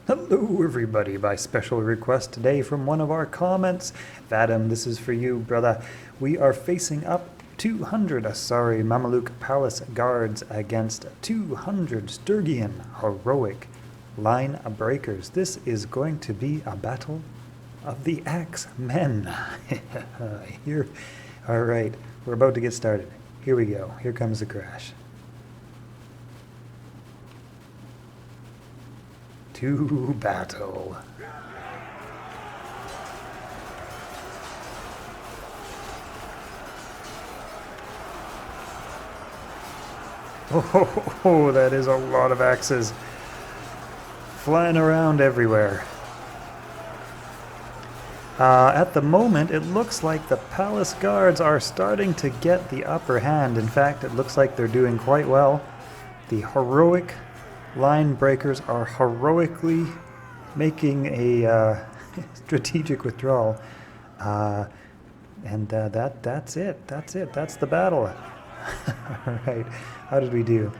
Hello everybody, by special request today from one of our comments. Vadim, this is for you, brother. We are facing up 200 Asari Mameluke Palace Guards against 200 Sturgian heroic line breakers. This is going to be a battle of the axe men. Here, all right, we're about to get started. Here we go. Here comes the crash. To battle. Oh, that is a lot of axes flying around everywhere. At the moment, it looks like the palace guards are starting to get the upper hand. In fact, it looks like they're doing quite well. The heroic line breakers are heroically making a strategic withdrawal. And that's it. That's it. That's the battle. All right. How did we do?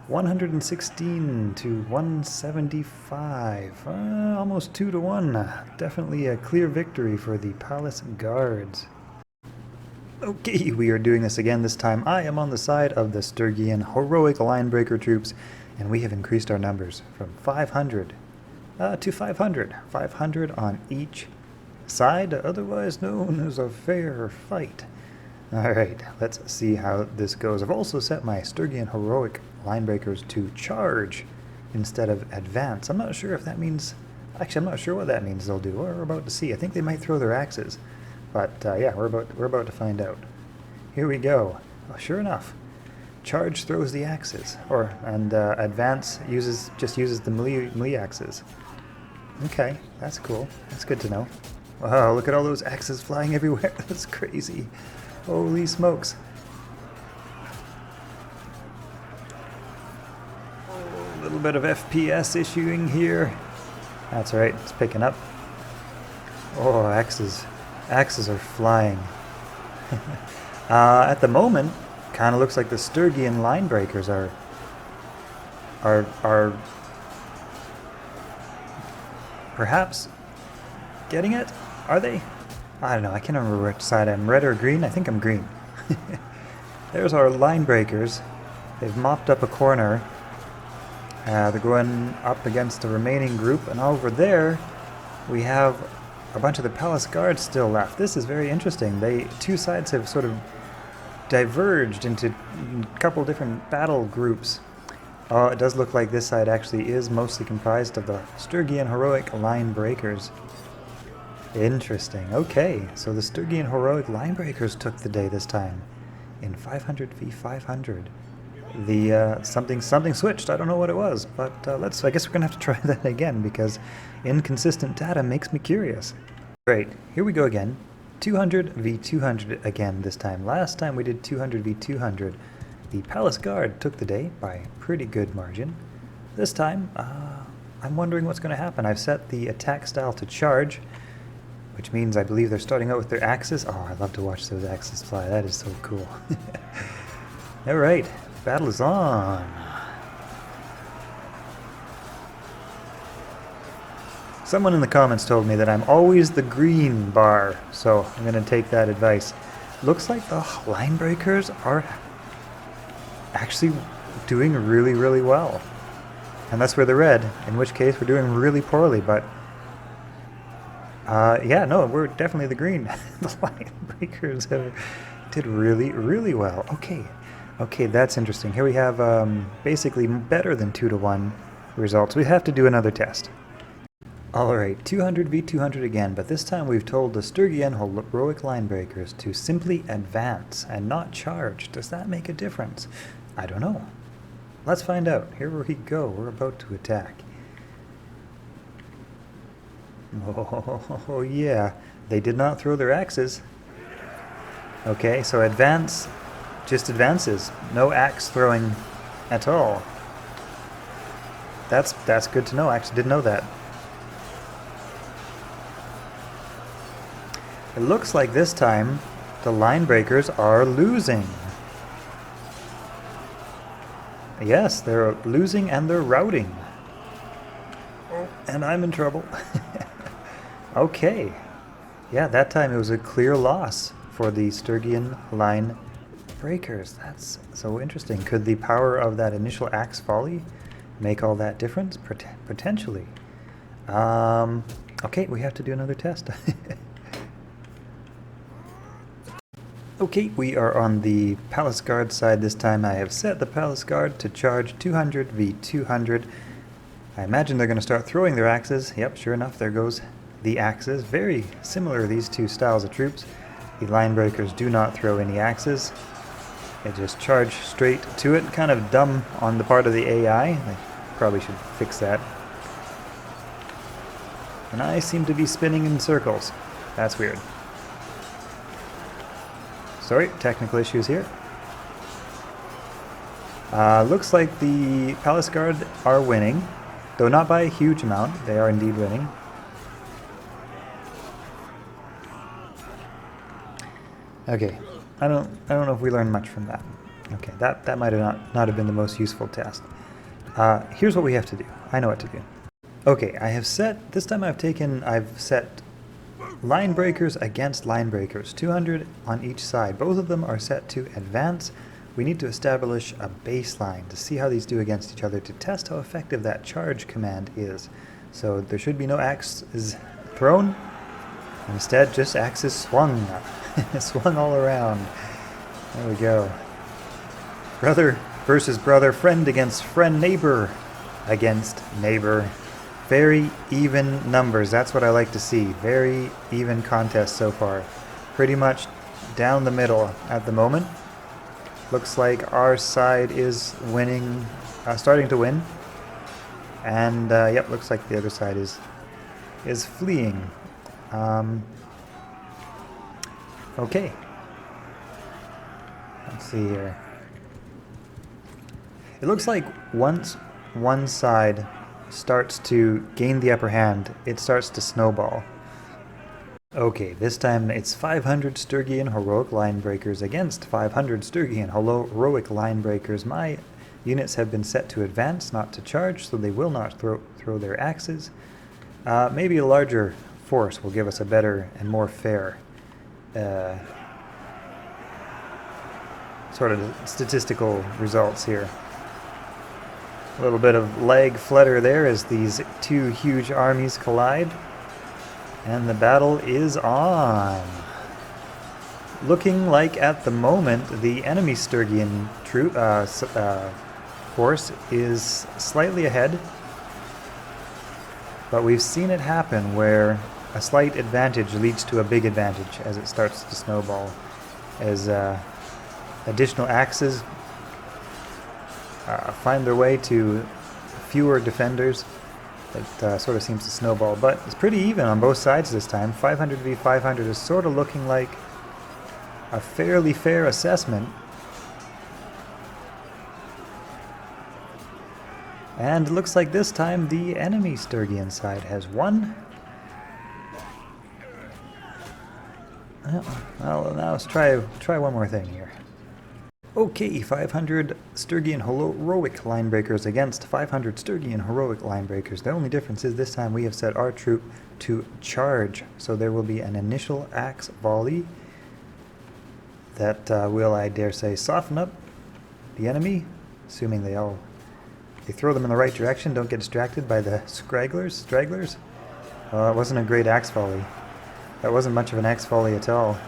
116 to 175. Almost 2 to 1. Definitely a clear victory for the Palace Guards. Okay, we are doing this again. This time I am on the side of the Sturgian heroic linebreaker troops, and we have increased our numbers from 500 to 500. 500 on each side, otherwise known as a fair fight. Alright, let's see how this goes. I've also set my Sturgian heroic linebreakers to charge instead of advance. I'm not sure if that means... Actually, I'm not sure what that means they'll do. We're about to see. I think they might throw their axes. But yeah, we're about to find out. Here we go. Oh, sure enough, charge throws the axes, and advance just uses the melee axes. Okay, that's cool. That's good to know. Wow, look at all those axes flying everywhere. That's crazy. Holy smokes. Oh, a little bit of FPS issuing here. That's right, it's picking up. Oh, axes. Axes are flying. At the moment, kind of looks like the Sturgian linebreakers are perhaps getting it? Are they? I don't know. I can't remember which side I'm. Red or green? I think I'm green. There's our linebreakers. They've mopped up a corner. They're going up against the remaining group, and over there we have a bunch of the palace guards still left. This is very interesting. Two sides have sort of diverged into a couple different battle groups. Oh, it does look like this side actually is mostly comprised of the Sturgian heroic line breakers. Interesting. Okay, so the Sturgian heroic line breakers took the day this time in 500 v 500. The something switched. I don't know what it was, but I guess we're gonna have to try that again because inconsistent data makes me curious. Great, here we go again. 200 v 200 again this time. Last time we did 200 v 200. The Palace Guard took the day by a pretty good margin. This time, I'm wondering what's going to happen. I've set the attack style to charge, which means I believe they're starting out with their axes. Oh, I love to watch those axes fly. That is so cool. All right. Battle is on. Someone in the comments told me that I'm always the green bar, so I'm going to take that advice. Looks like the linebreakers are actually doing really, really well. Unless we're the red, in which case we're doing really poorly, but yeah, no, we're definitely the green. The linebreakers did really, really well. Okay, that's interesting. Here we have basically better than 2 to 1 results. We have to do another test. Alright, 200 v 200 again, but this time we've told the Sturgian heroic linebreakers to simply advance and not charge. Does that make a difference? I don't know. Let's find out. Here we go. We're about to attack. Oh yeah, they did not throw their axes. Okay, so advance just advances. No axe throwing at all. That's good to know. I actually didn't know that. It looks like this time the linebreakers are losing. Yes, they're losing and they're routing. and I'm in trouble. Okay. Yeah, that time it was a clear loss for the Stygian line breakers. That's so interesting. Could the power of that initial axe volley make all that difference? Potentially. Okay, we have to do another test. Okay, we are on the Palace Guard side this time. I have set the Palace Guard to charge 200 v 200. I imagine they're going to start throwing their axes. Yep, sure enough, there goes the axes. Very similar, these two styles of troops. The Linebreakers do not throw any axes. They just charge straight to it. Kind of dumb on the part of the AI. They probably should fix that. And I seem to be spinning in circles. That's weird. Sorry, technical issues here. Looks like the Palace Guard are winning, though not by a huge amount. They are indeed winning. Okay, I don't know if we learned much from that. Okay, that might have not have been the most useful test. Here's what we have to do. I know what to do. Okay, I have set, this time I've set Linebreakers against Linebreakers, 200 on each side. Both of them are set to advance. We need to establish a baseline to see how these do against each other, to test how effective that charge command is. So there should be no axes thrown. Instead, just axes swung. Swung all around. There we go. Brother versus brother, friend against friend, neighbor against neighbor. Very even numbers. That's what I like to see. Very even contest so far. Pretty much down the middle at the moment. Looks like our side is winning, starting to win. And yep, looks like the other side is fleeing. Okay. Let's see here. It looks like once one side starts to gain the upper hand, it starts to snowball. Okay, this time it's 500 Stygian heroic Linebreakers against 500 Stygian heroic Linebreakers. My units have been set to advance, not to charge, so they will not throw their axes. Maybe a larger force will give us a better and more fair sort of statistical results here. A little bit of leg flutter there as these two huge armies collide. And the battle is on. Looking like at the moment the enemy Stygian force is slightly ahead. But we've seen it happen where a slight advantage leads to a big advantage as it starts to snowball. As additional axes find their way to fewer defenders, it sort of seems to snowball. But it's pretty even on both sides this time. 500 v 500 is sort of looking like a fairly fair assessment. And it looks like this time the enemy Stygian side has won. Well, now let's try one more thing here. Okay, 500 Stygian heroic Linebreakers against 500 Stygian heroic Linebreakers. The only difference is this time we have set our troop to charge. So there will be an initial axe volley that will, I dare say, soften up the enemy, assuming they throw them in the right direction, don't get distracted by the stragglers. It wasn't a great axe volley. That wasn't much of an axe volley at all.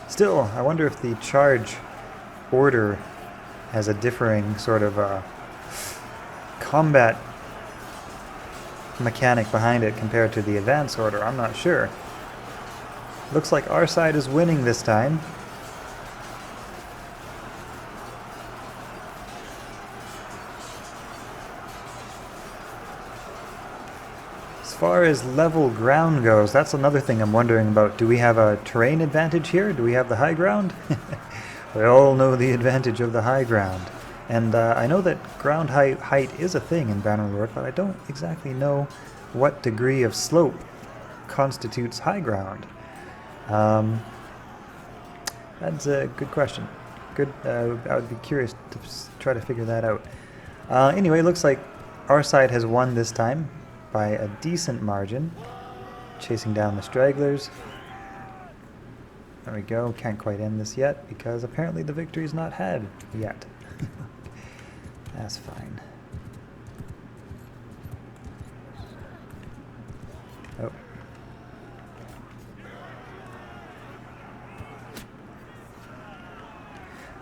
Still, I wonder if the charge order has a differing sort of combat mechanic behind it compared to the advance order. I'm not sure. Looks like our side is winning this time. As far as level ground goes, that's another thing I'm wondering about. Do we have a terrain advantage here? Do we have the high ground? We all know the advantage of the high ground. And I know that ground height is a thing in Bannerlord, but I don't exactly know what degree of slope constitutes high ground. That's a good question. I would be curious to try to figure that out. Anyway, it looks like Our side has won this time by a decent margin, chasing down the stragglers. There we go. Can't quite end this yet because apparently the victory's not had yet. That's fine. Oh.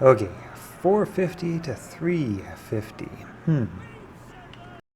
Okay, 450 to 350.